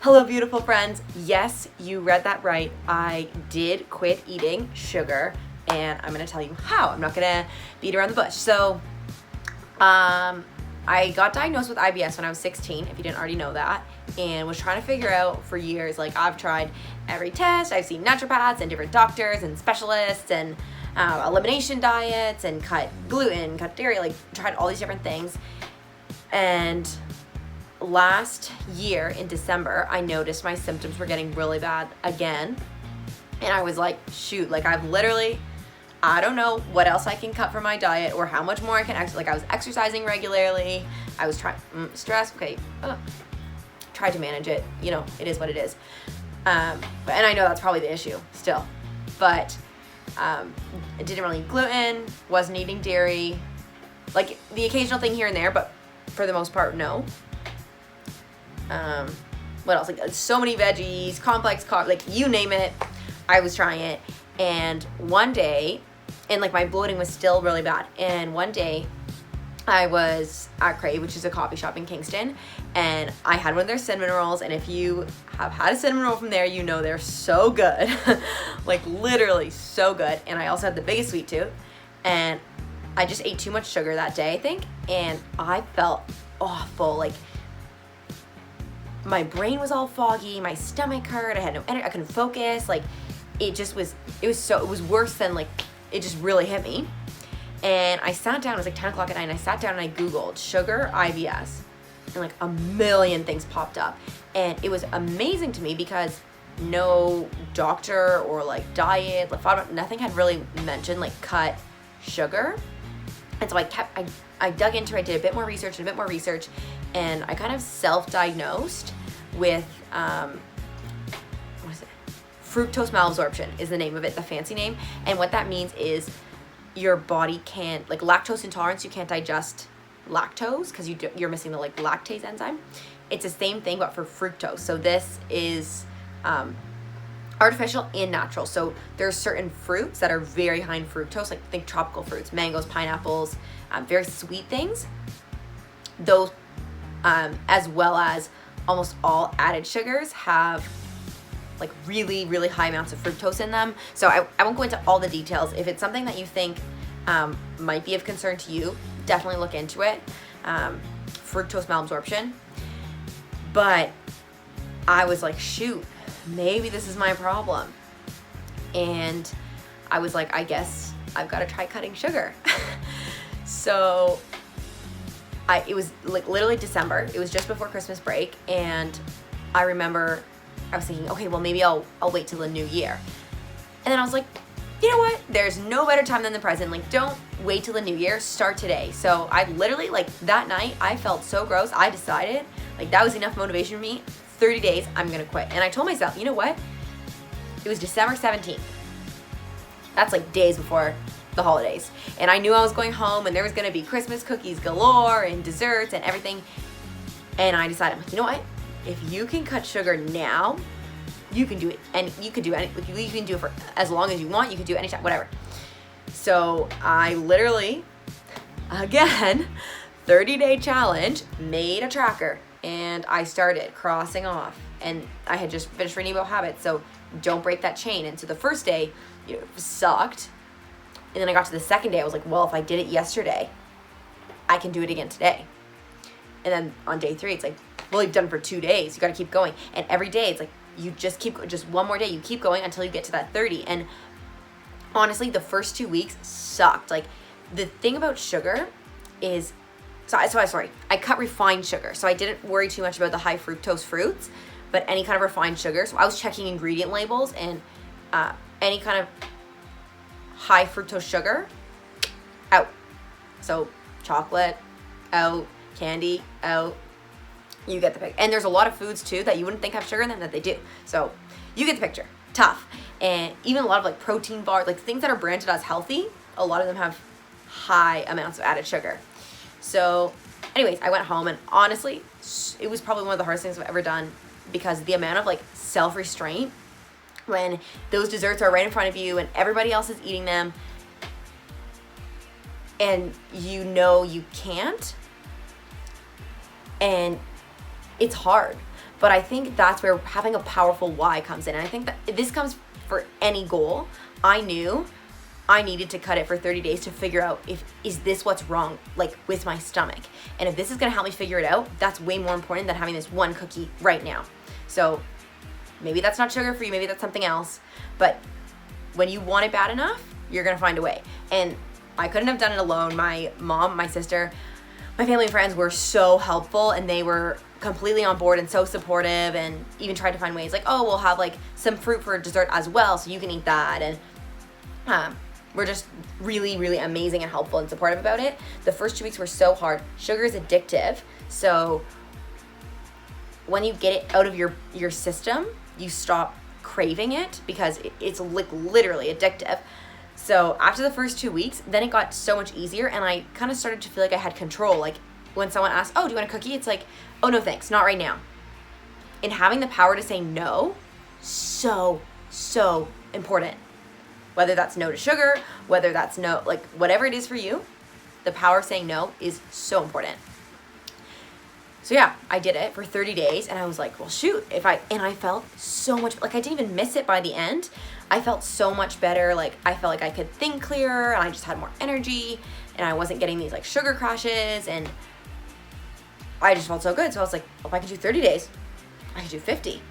Hello, beautiful friends. Yes, you read that right. I did quit eating sugar, and I'm gonna tell you how. I'm not gonna beat around the bush. So, I got diagnosed with IBS when I was 16, if you didn't already know that, and was trying to figure out for years, like I've tried every test, I've seen naturopaths and different doctors and specialists and elimination diets and cut gluten, cut dairy, like tried all these different things. And last year in December, I noticed my symptoms were getting really bad again. And I was like, shoot, like I don't know what else I can cut from my diet or how much more I can like I was exercising regularly. I was trying, stress, okay, tried to manage it. You know, it is what it is. And I know that's probably the issue still. But I didn't really eat gluten, wasn't eating dairy, like the occasional thing here and there, but for the most part, no. What else? Like so many veggies, complex carbs, like you name it, I was trying it. And one day, and like my bloating was still really bad. And one day I was at Crave, which is a coffee shop in Kingston, and I had one of their cinnamon rolls. And if you have had a cinnamon roll from there, you know they're so good, like literally so good. And I also had the biggest sweet tooth, and I just ate too much sugar that day, I think, and I felt awful. Like my brain was all foggy, my stomach hurt, I had no energy, I couldn't focus. Like it was worse than like, it just really hit me. And I sat down, it was like 10 o'clock at night, and I sat down and I Googled sugar IBS, and like a million things popped up. And it was amazing to me because no doctor or like diet, like nothing had really mentioned like cut sugar. And so I dug into it, I did a bit more research, and I kind of self-diagnosed with, what is it? Fructose Malabsorption is the name of it, the fancy name. And what that means is your body can't, like lactose intolerance, you can't digest lactose because you're missing the like lactase enzyme. It's the same thing, but for fructose. So this is artificial and natural. So there's certain fruits that are very high in fructose, like think tropical fruits, mangoes, pineapples, very sweet things. Those, as well as almost all added sugars have like really, really high amounts of fructose in them. So I won't go into all the details. If it's something that you think might be of concern to you, definitely look into it. Fructose malabsorption. But I was like, shoot, maybe this is my problem. And I was like, I guess I've got to try cutting sugar. So it was like literally December. It was just before Christmas break. And I remember I was thinking, okay, well maybe I'll wait till the new year. And then I was like, you know what? There's no better time than the present. Like don't wait till the new year, start today. So I literally like that night, I felt so gross. I decided like that was enough motivation for me. 30 days, I'm gonna quit. And I told myself, you know what? It was December 17th. That's like days before the holidays. And I knew I was going home and there was gonna be Christmas cookies galore and desserts and everything. And I decided, I'm like, you know what? If you can cut sugar now, you can do it. And you can do it. You can do it for as long as you want. You can do it anytime, whatever. So I literally, again, 30-day challenge, made a tracker. And I started crossing off, and I had just finished reading about habits, so don't break that chain. And so the first day, sucked, and then I got to the second day, I was like, well, if I did it yesterday, I can do it again today. And then on day 3, it's like, well, you've done it for 2 days, you got to keep going. And every day, it's like you just one more day, you keep going until you get to that 30. And honestly, the first 2 weeks sucked. Like the thing about sugar is, I cut refined sugar. So I didn't worry too much about the high fructose fruits, but any kind of refined sugar. So I was checking ingredient labels, and any kind of high fructose sugar, out. So chocolate, out. Candy, out. You get the picture. And there's a lot of foods too that you wouldn't think have sugar in them that they do. So you get the picture. Tough. And even a lot of like protein bars, like things that are branded as healthy, a lot of them have high amounts of added sugar. So anyways, I went home, and honestly, it was probably one of the hardest things I've ever done, because the amount of like self-restraint when those desserts are right in front of you and everybody else is eating them and you know you can't, and it's hard. But I think that's where having a powerful why comes in. And I think that this comes for any goal. I knew I needed to cut it for 30 days to figure out is this what's wrong, like with my stomach? And if this is gonna help me figure it out, that's way more important than having this one cookie right now. So maybe that's not sugar for you, maybe that's something else. But when you want it bad enough, you're gonna find a way. And I couldn't have done it alone. My mom, my sister, my family and friends were so helpful, and they were completely on board and so supportive, and even tried to find ways like, oh, we'll have like some fruit for dessert as well, so you can eat that. And we're just really, really amazing and helpful and supportive about it. The first 2 weeks were so hard. Sugar is addictive, so when you get it out of your system, you stop craving it because it's like literally addictive. So after the first 2 weeks, then it got so much easier, and I kind of started to feel like I had control. Like when someone asks, oh, do you want a cookie? It's like, oh, no, thanks, not right now. And having the power to say no, so important. Whether that's no to sugar, whether that's no, like whatever it is for you, the power of saying no is so important. So yeah, I did it for 30 days, and I was like, well, shoot, and I felt so much, like I didn't even miss it by the end. I felt so much better. Like I felt like I could think clearer, and I just had more energy, and I wasn't getting these like sugar crashes, and I just felt so good. So I was like, well, if I could do 30 days, I could do 50.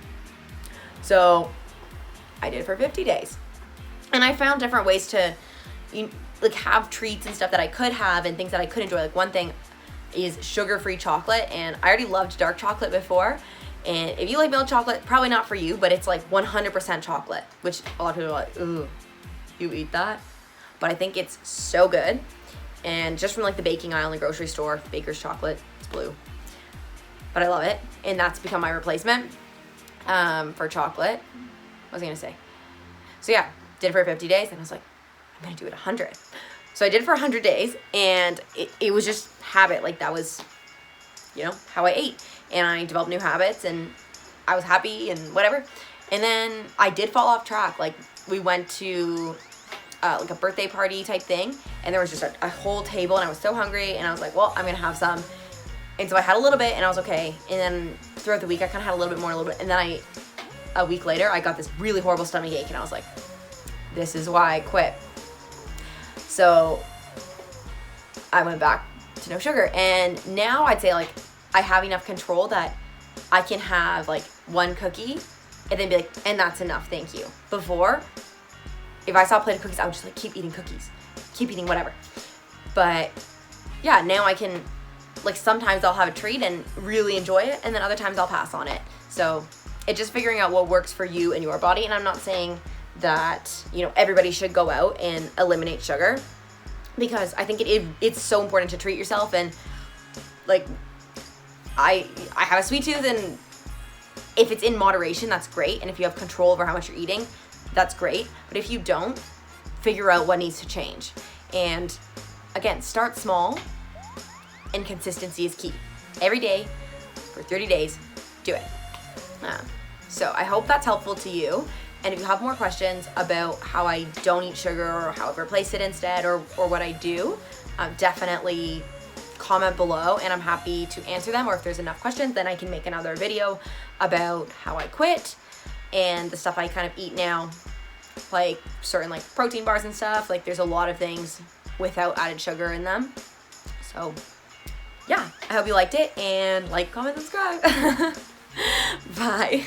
So I did it for 50 days. And I found different ways to like have treats and stuff that I could have and things that I could enjoy. Like one thing is sugar-free chocolate, and I already loved dark chocolate before. And if you like milk chocolate, probably not for you, but it's like 100% chocolate, which a lot of people are like, ooh, you eat that? But I think it's so good. And just from like the baking aisle in the grocery store, Baker's chocolate, it's blue. But I love it, and that's become my replacement for chocolate. What was I gonna say? So yeah, did it for 50 days, and I was like, I'm gonna do it 100. So I did it for 100 days, and it was just habit. Like that was, how I ate, and I developed new habits, and I was happy and whatever. And then I did fall off track. Like we went to like a birthday party type thing, and there was just a whole table, and I was so hungry, and I was like, well, I'm gonna have some. And so I had a little bit, and I was okay. And then throughout the week, I kind of had a little bit, and then a week later, I got this really horrible stomach ache, and I was like, this is why I quit. So I went back to no sugar, and now I'd say like I have enough control that I can have like one cookie and then be like, and that's enough, thank you. Before, if I saw a plate of cookies, I would just like keep eating cookies, keep eating whatever. But yeah, now I can, like sometimes I'll have a treat and really enjoy it, and then other times I'll pass on it. So it's just figuring out what works for you and your body. And I'm not saying that everybody should go out and eliminate sugar, because I think it's so important to treat yourself. And like I have a sweet tooth, and if it's in moderation, that's great, and if you have control over how much you're eating, that's great. But if you don't, figure out what needs to change. And again, start small, and consistency is key. Every day for 30 days, do it. So I hope that's helpful to you. And if you have more questions about how I don't eat sugar, or how I replace it instead, or what I do, definitely comment below, and I'm happy to answer them. Or if there's enough questions, then I can make another video about how I quit and the stuff I kind of eat now, like certain like protein bars and stuff. Like there's a lot of things without added sugar in them. So yeah, I hope you liked it, and like, comment, subscribe. Bye.